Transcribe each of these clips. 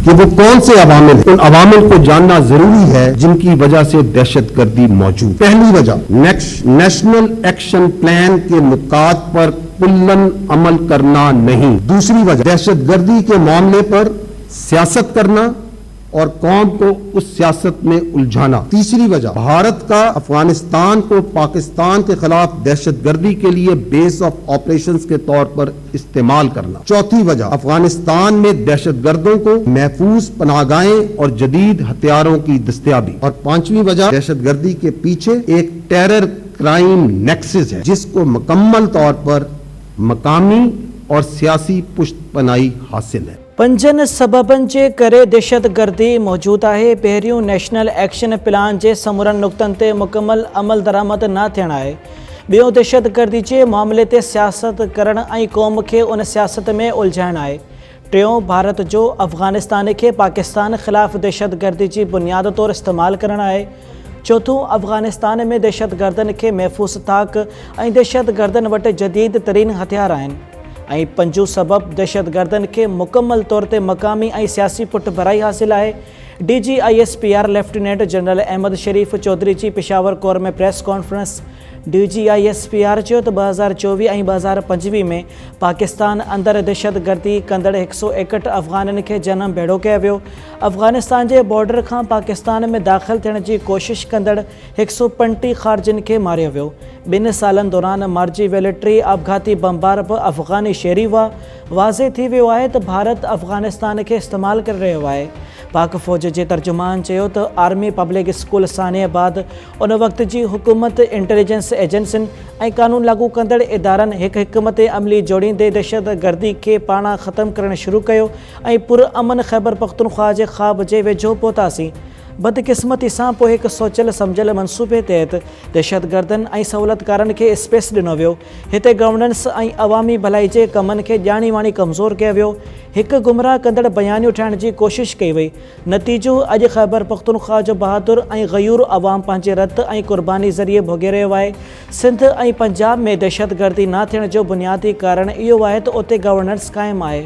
कि वो कौन से अवामिल हैं। उन अवामिल को जानना जरूरी है जिनकी वजह से दहशतगर्दी मौजूद। पहली वजह नेशनल एक्शन प्लान के नुकात पर कुल्लन अमल करना नहीं। दूसरी वजह दहशतगर्दी के मामले पर सियासत करना और कौम को उस सियासत में उलझाना। तीसरी वजह भारत का अफगानिस्तान को पाकिस्तान के खिलाफ दहशतगर्दी के लिए बेस ऑफ ऑपरेशंस के तौर पर इस्तेमाल करना। चौथी वजह अफगानिस्तान में दहशतगर्दों को महफूज पनाहगाहें और जदीद हथियारों की दस्तयाबी। और पांचवी वजह दहशतगर्दी के पीछे एक टेरर क्राइम नेक्सस है जिसको मुकम्मल तौर पर मकामी और सियासी पुष्टपनाही हासिल है। पंजन सबबन जे करे दहशतगर्दी मौजूद है। पहिरियों नेशनल एक्शन प्लान जे समूरन नुक़्तनि ते मुकम्मल अमल दरामद न थियण आहे। ॿियों दहशतगर्दी जे मामले ते सियासत करण ऐं क़ौम खे उन सियासत में उलझाइण आहे। टियों भारत जो अफ़गानिस्तान के पाकिस्तान ख़िलाफ़ दहशतगर्दी की बुनियाद तौर इस्तेमाल करण आहे। चौथों अफ़गानिस्तान में दहशतगर्दन के महफूज़ ताक़ ऐं दहशतगर्दन वटि जदीद तरीन हथियार आहिनि। ऐं पंजो सबब दहशतगर्दन के मुकम्मल तौर ते मकामी ऐं सियासी पुठभराई हासिल है। DGISPR लेफ्टिनेंट जनरल अहमद शरीफ चौधरी जी पेशावर कोर में प्रेस कॉन्फ्रेंस। DGISPR चयो त 2024 ऐं 2025 में पाकिस्तान अंदर दहशतगर्दी कंदड़ 161 अफ़गाननि के जनम भेड़ो किया वियो। अफ़गानिस्तान के बॉर्डर का पाकिस्तान में दाख़िल थियण की कोशिश कंदड़ 135 ख़ारजिन के मारियो वियो। 2 सालन दौरान मारिजी वियल 3 आपघाती बमबार भी अफ़गानी शहरी हुआ। वाज़े थी वियो है तो भारत अफ़गानिस्तान के इस्तेमाल कर रहो है। पाक फ़ौज के तर्जुमान चयो तो आर्मी पब्लिक स्कूल साने बाद उन वक्त की हुकूमत इंटेलिजेंस एजेंसियुनि ऐं कानून लागू कंदड़ इदारनि हिक हिकमत अमली जोड़ींदे दहशतगर्दी के पाणा ख़त्म करण शुरू कियो ऐं पुरअमन खैबर पख्तूनख्वा के ख़्वाब जे वेझो पहुतासीं। बदकिस्मती से पोइ एक सोचल समझल मनसूबे तहत दहशतगर्दन ऐं सहूलतकारन के स्पेस दिनो वियो। हिते गवर्नेंस ऐं अवामी भलाई के कमन के जानी वाणी कमज़ोर किया वियो। एक गुमराह कंदड़ बयानियूं ठाहिण की कोशिश कई वई। नतीजो अज खैबर पख्तूनख्वा जो बहादुर ऐं गयूर अवाम पंहिंजे रत ऐं कुर्बानी ज़रिए भोगे रहियो आहे। सिंध ऐं पंजाब में दहशतगर्दी न थियण जो बुनियादी कारण इहो आहे त उते गवर्नेंस कायम आहे।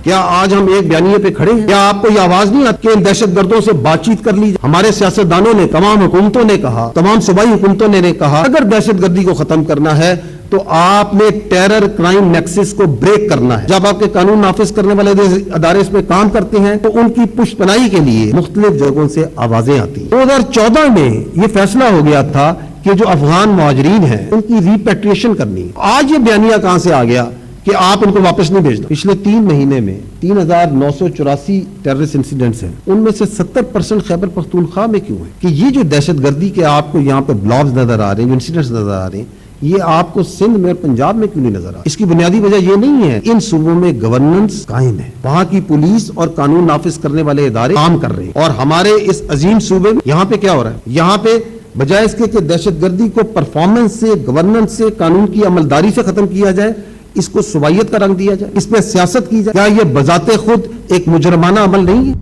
क्या आज हम एक बयानिए पे खड़े हैं? क्या आपको ये आवाज नहीं आती कि इन दहशतगर्दों से बातचीत कर ली? हमारे सियासतदानों ने, तमाम हुकूमतों ने कहा, तमाम सूबाई हुकूमतों ने कहा अगर दहशतगर्दी को खत्म करना है तो आपने टेरर क्राइम नेक्सस को ब्रेक करना है। जब आपके कानून नाफिज करने वाले अदारे इसमें काम करते हैं तो उनकी पुष्टपनाही के लिए मुख्तलिफ जगहों से आवाजें आती हैं। 2014 में ये फैसला हो गया था कि जो अफगान मुहाजिरीन हैं उनकी रिपेट्रिएशन करनी है। आज ये बयानिया कहां से आ गया कि आप इनको वापस नहीं भेजना? पिछले 3 महीने में 3984 टेररिस्ट इंसिडेंट्स हैं। उनमें से 70% खैबर पख्तूनख्वा में क्यों है? कि ये जो दहशतगर्दी के आपको यहाँ पे ब्लॉग्स नजर आ रहे हैं, इंसिडेंट्स नजर आ रहे हैं, ये आपको सिंध में और पंजाब में क्यों नहीं नजर आ रहा? इसकी बुनियादी वजह ये नहीं है इन सूबों में गवर्नेंस कायम है, वहां की पुलिस और कानून नाफिज करने वाले इदारे काम कर रहे हैं। और हमारे इस अजीम सूबे में यहाँ पे क्या हो रहा है? यहाँ पे बजाय इसके कि दहशतगर्दी को परफॉर्मेंस से, गवर्नेंस से, कानून की अमलदारी से खत्म किया जाए, इसको सुबाइयत का रंग दिया जाए, इस पर सियासत की जाए। क्या ये बजाते खुद एक मुजरमाना अमल नहीं है?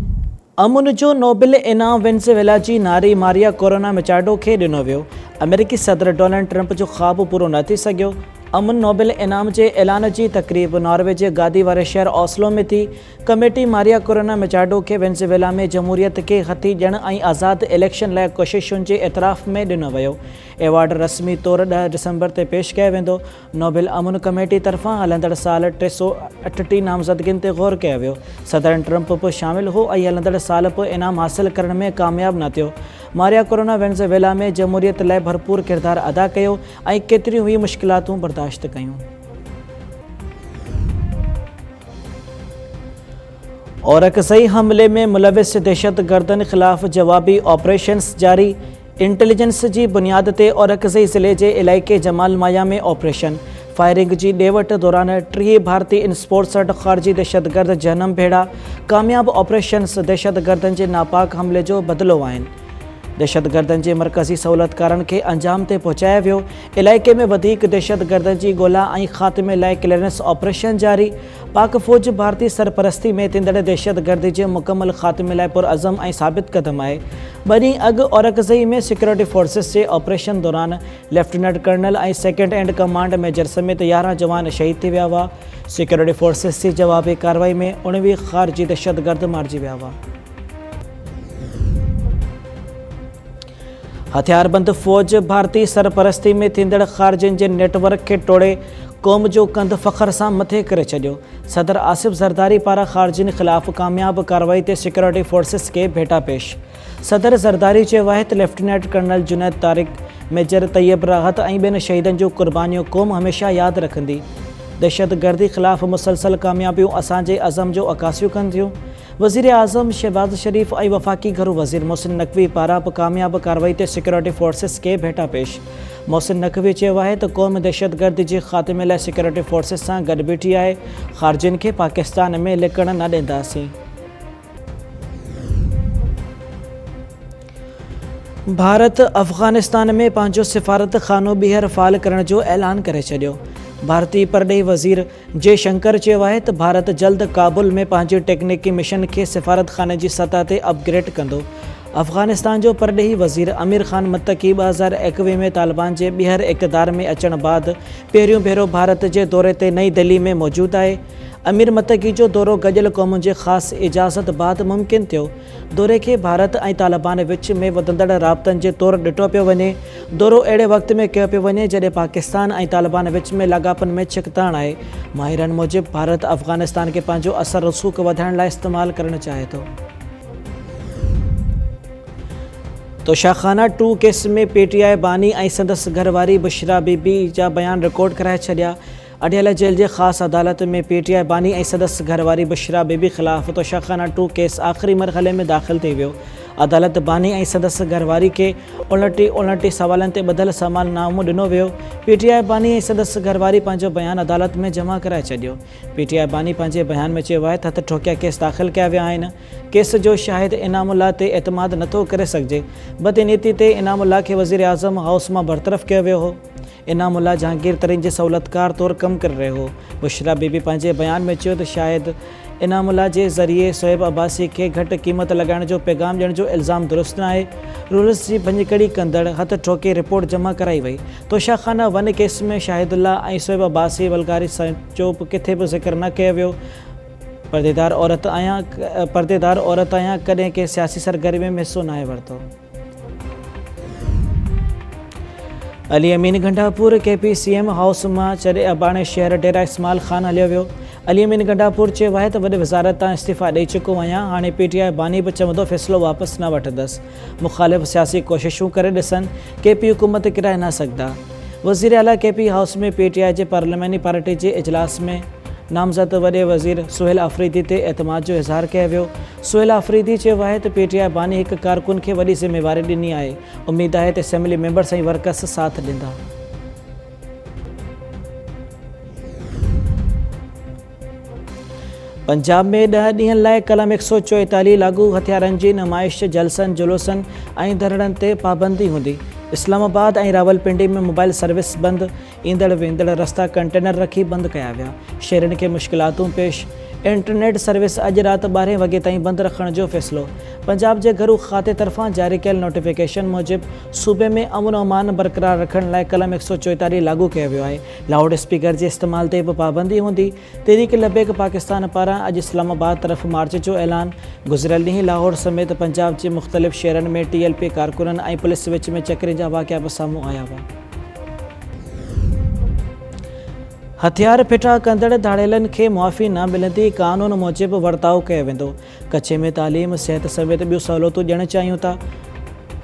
अमुन जो नोबेल इनाम वेनेज़ुएला जी नारी मारिया कोरोना मचाडो खे ॾिनो वियो। अमेरिकी सदर डोनाल्ड ट्रंप जो ख्वाब पूरो न थी सघियो। अमन नोबेल इनाम के ऐलान की तकरीब नॉर्वे के गादी वारे शहर ओस्लो में थी। कमेटी मारिया कोरोना मचाडो के वेनेज़ुएला में जमहूरियत के हथी ॾियण ऐं आज़ाद इलेक्शन लाइ कोशिशुनि के एतराफ़ में ॾिनो वियो। एवॉर्ड रस्मी तौर 10 दिसंबर ते पेश किया वेंदो। नोबेल अमन कमेटी तरफ़ां हलंदड़ साल 338 नामज़दगियुनि ते गौर कयो वियो। सदर ट्रंप बि शामिल हो ऐं हलंदड़ साल बि इनाम हासिल करण में कामयाब न थियो। मारिया कोरोना वेनेज़ुएला में जमहूरियत लाइ भरपूर किरदार अदा कयो ऐं केतिरियूं ई मुश्किलातूं बर्दाश्त कयूं। औरकज़ई हमले में मुलविस दहशतगर्दन खिलाफ जवाबी ऑपरेशंस जारी। इंटेलिजेंस की बुनियाद ते औरकज़ई ज़िले के इलाइक़े जमाल माया में ऑपरेशन फायरिंग की ॾेवट दौरान 3 भारतीय इंस्पोर्ट्सड ख़ारजी दहशतगर्द जनम भेड़ा। कामयाब ऑपरेशंस दहशतगर्दन के नापाक हमले जो बदलो आहिनि। दहशतगर्दनि जे मरकज़ी सहूलियतकारनि खे अंजाम ते पहुचायो वियो। इलाइक़े में वधीक दहशतगर्दनि जी ॻोल्हा ऐं ख़ात्मे लाइ क्लीयरेंस ऑपरेशन जारी। पाक फ़ौज भारतीय सरपरस्ती में थींदड़ दहशतगर्दी जे मुकमल ख़ात्मे लाइ पुरअज़म ऐं साबित क़दम आहे। ॿ ॾींहं अॻु औरकज़ई में सिक्योरिटी फोर्सिस जे ऑपरेशन दौरान लेफ्टिनेंट कर्नल ऐं सेकेंड एंड कमांड मेजर समेत 11 जवान शहीद थी विया हुआ। सिक्योरिटी फोर्सिस जी जवाबी कार्रवाई में 19 ख़ारजी दहशतगर्द मारिजी विया हुआ। हथियारबंद फ़ौज भारतीय सरपरस्ती में थींदड़ ख़ारजियुनि जे नेटवर्क खे टोड़े क़ौम जो कंध फ़ख्र सां मथे करे छॾियो। सदर आसिफ ज़रदारी पारां ख़ारजियुनि ख़िलाफ़ कामयाब कार्रवाई ते सिक्योरिटी फोर्सिस खे भेटा पेश। सदर ज़रदारी चयो आहे त lieutenant colonel Junaid Tariq, major Tayyab Rahat ऐं ॿिनि शहीदनि जूं क़ुर्बानियूं क़ौम हमेशह यादि रखंदी। दहशतगर्दी ख़िलाफ़ मुसलसल कामयाबियूं असांजे अज़म जो अकासियूं कनि थियूं। वज़ीर आज़म शहबाज़ शरीफ़ ऐं वफ़ाक़ी घरू वज़ीर मोहसिन नक़वी पारां बि कामयाब कार्रवाई ते सिक्योरिटी फोर्सिस खे भेटा पेश। मोहसिन नक़वी चयो आहे त क़ौम दहशतगर्दी जे ख़ात्मे लाइ सिक्योरिटी फोर्सिस सां गॾु बीठी आहे। ख़ारजियुनि खे पाकिस्तान में लिकण न ॾींदासीं। भारत अफ़ग़ानिस्तान में पंहिंजो सिफ़ारत ख़ानो ॿीहर फ़ाल करण जो ऐलान करे छॾियो। भारतीय परॾेही वज़ीर जयशंकर चयो आहे त भारत जल्द काबुल में पंहिंजे टेक्निकी मिशन खे सिफ़ारत ख़ाने जी सतह ते अपग्रेड कंदो। अफ़ग़ानिस्तान जो परॾेही वज़ीर अमीर ख़ान मुत्तक़ी 2021 में तालिबान जे ॿीहर इक़्तिदार में अचण बाद पहिरियों भेरो भारत जे दौरे ते नई दिल्ली में मौजूदु आहे। अमीर मुत्तक़ी जो दौरो गॾियल क़ौमुनि जे ख़ासि इजाज़त बाद मुमकिन थियो। दौरे खे भारत ऐं तालिबान विच में वधंदड़ राब्तनि जे तौरु ॾिठो पियो वञे। दौरो अहिड़े वक़्त में कयो पियो वञे जॾहिं पाकिस्तान ऐं तालिबान विच में लाॻापनि में छिकताण आहे। माहिरनि मूजिबि भारत अफ़ग़ानिस्तान खे पंहिंजो असर रसूख़ वधाइण लाइ इस्तेमालु करणु चाहे थो। तोशाखाना 2 केस में PTI बानी ऐं संदसि घरवारी बुशरा बीबी जा बयान रिकॉर्ड कराए छॾिया। अडियाला जेल जे ख़ासि अदालत में PTI बानी ऐं संदसि घरवारी बुशरा बीबी ख़िलाफ़ तोशाखाना 2 केस आख़िरी मरहले में दाख़िल थी वियो। अदालत बानी ऐं संदसि घरवारी खे 29 सवालनि ते ॿधल सवालनामो ॾिनो वियो। PTI बानी ऐं संदसि घरवारी पंहिंजो बयानु अदालत में जमा कराए छॾियो। PTI बानी पंहिंजे बयान में चयो आहे त हथ ठोकिया केस दाख़िल कया विया आहिनि। केस जो शाहिद इनामुल्ला ते एतमाद नथो करे सघिजे। बदनीयती ते इनामुल्ला खे वज़ीर आज़म हाउस मां बरतरफ़ कयो वियो हो। इनामुल्ला जहांगीर तरीन जे सहूलियतकार तौरु कमु करे रहियो हो। बुशरा बीबी पंहिंजे बयान में चयो त शायदि इनामुल्ला जे ज़रिए शोएब अब्बासी खे घटि क़ीमत लॻाइण जो पैगाम ॾियण जो इल्ज़ाम दुरुस्त न आहे। रूल्स जी भञकड़ी कंदड़ हथ ठोके रिपोर्ट जमा कराई वई। तोशाखाना 1 केस में शाहिदुल्ला ऐं शोएब अब्बासी वलगारी चोप किथे बि ज़िक्र न कयो वियो। पर्देदार औरत आहियां, कॾहिं के सियासी सरगर्मी में हिसो न आहे वरितो। अली अमीन गंडापुर KPCM हाउस मां चढ़े अबाणे शहर डेरा इस्माइल ख़ान हलियो वियो। अली अमीन गंडापुर चयो आहे त वॾी वज़ारत तां इस्तीफ़ा ॾेई चुको आहियां। हाणे PTI बानी बि चवंदो फ़ैसिलो वापसि न वठंदसि। मुख़ालिफ़ सियासी कोशिशूं करे ॾिसनि, KP हुकूमत किराए न सघंदा। वज़ीर आला KP हाउस में PTI जे पार्लियामेंटी पार्टी जे इजलास में नामज़द वॾे वज़ीर सुहेल अफरीदी ते एतमाद जो इज़हार कयो वियो। सुहेल अफरीदी चयो आहे त PTI बानी हिकु कारकुन खे वॾी ज़िम्मेवारी ॾिनी आहे। उमेदु आहे त असेंबली मेंबर्स ऐं वर्कर्स साथ ॾींदा। पंजाब में 10 ॾींहंनि लाइ कलम 144 लागू हथियारनि जी नुमाइश, जलसनि, जुलूसनि ऐं धरणनि ते पाबंदी हूंदी। इस्लामाबाद ऐं रावलपिंडी में मोबाइल सर्विस बंदि। ईंदड़ वेंदड़ रस्ता कंटेनर रखी बंदि कया विया। शहरनि खे मुश्किलातूं पेश। इंटरनेट सर्विस अॼु राति 12 वॻे ताईं बंदि रखण जो फ़ैसिलो। पंजाब जे घरू खाते तरफ़ां जारी कयल नोटिफिकेशन मूजिबि सूबे में अमन अमान बरक़रार रखण लाइ कलम 144 लागू कयो वियो आहे। लाउड स्पीकर जे इस्तेमाल ते बि पाबंदी हूंदी। तहरीक लबैक पाकिस्तान पारां अॼु इस्लामाबाद तरफ़ मार्च जो ऐलान। गुज़िरियल ॾींहुं लाहौर समेत पंजाब जे मुख़्तलिफ़ शहरनि में TLP कारकुननि ऐं पुलिस विच में चकरे जा वाक़िया बि साम्हूं आया हुआ। हथियार फिटा कंदड़ धाड़ेलनि खे मुआफ़ी न मिलंदी, कानून मूजिबि वर्ताउ कयो वेंदो। कच्छ में तालीम, सिहत समेत ॿियूं सहूलियतूं ॾियणु चाहियूं था।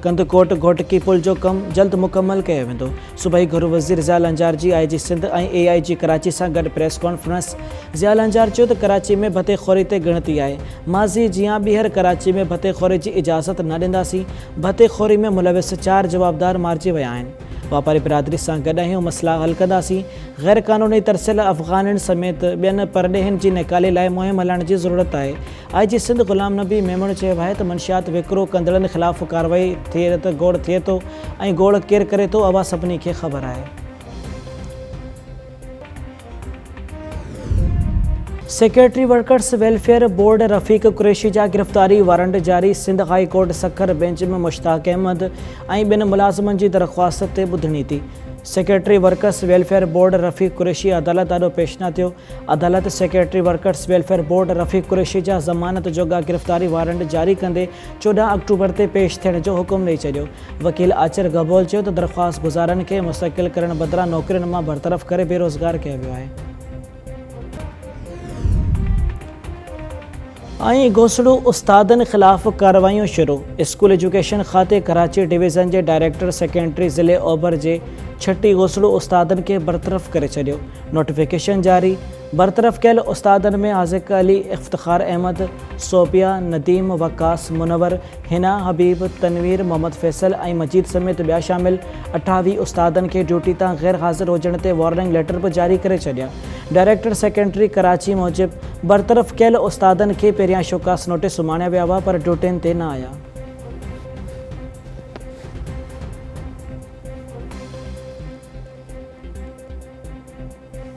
कंदकोट घोटकी पुल जो कमु जल्द मुकमल कयो वेंदो। सूबाई घरू वज़ीर ज़ियाल अंजार जी IG सिंध ऐं AIG कराची सां गॾु प्रेस कॉन्फ्रेंस। ज़ियाल अंजार चयो त कराची में भतेखोरी ते गिणती आहे। माज़ी जीअं ॿीहर कराची में भतेखोरी जी इजाज़त न ॾींदासीं। भतेखोरी में मुलविस 4 जवाबदार मारिजी विया आहिनि। वापारी बिरादरी सां गॾु आहियूं, मसइला हल कंदासीं। गैर क़ानूनी तरसियल अफ़गाननि समेत ॿियनि परॾेहनि जी निकाले लाइ मुहिम हलाइण जी ज़रूरत आहे। IG सिंध ग़ुलाम नबी मेमण चयो आहे त मंशियात विकिरो कंदड़नि ख़िलाफ़ कार्रवाई थिए त गोड़ थिए थो ऐं गोड़ केरु करे थो अवा सभिनी खे ख़बर आहे। Secretary workers welfare board Rafiq Qureshi जा गिरफ़्तारी वारंट जारी। Sindh high court Sukkur bench में मुश्ताक अहमद ऐं ॿिनि मुलाज़िमनि जी दरख़्वास्त ते ॿुधणी थी। Secretary workers welfare board Rafiq Qureshi अदालत ॾाढो पेश न थियो। अदालत secretary workers welfare board Rafiq Qureshi जा ज़मानत जोॻा गिरफ़्तारी वारंट जारी कंदे 14 अक्टूबर ते पेश थियण जो हुकुम ॾेई छॾियो। वकील आचर गबोल चयो त दरख़्वास्त गुज़ारनि खे मुस्तक़िल करण बदिरां नौकरियुनि मां बरतरफ़ करे बेरोज़गार कयो वियो आहे। ऐं घोसड़ो उस्तादनि ख़िलाफ़ कार्रवाइयूं शुरू। स्कूल एजुकेशन खाते कराची डिवीज़न जे डायरेक्टर सेक्रेटरी ज़िले ओभर जे 6 घोसड़ो उस्तादनि खे बरतरफ़ करे छॾियो। नोटिफिकेशन जारी। बरतरफ़ कयल उस्तादनि में हाज़िक अली, इफ़्तिख़ार अहमद, सोबिया, नदीम, वकास, मुनवर, हिना, हबीब, तनवीर, मोहम्मद फैसल ऐं मजीद समेत ॿिया शामिल 28 उस्तादनि खे ड्यूटी तां गैर हाज़िर हुजण ते वार्निंग लेटर बि जारी करे छॾिया। डायरेक्टर सेक्रेटरी कराची मूजिबि बरतरफ़ कयल उस्तादनि खे पहिरियां शोकास नोटिस सुम्हाणिया विया हुआ पर ड्यूटियुनि ते न आया।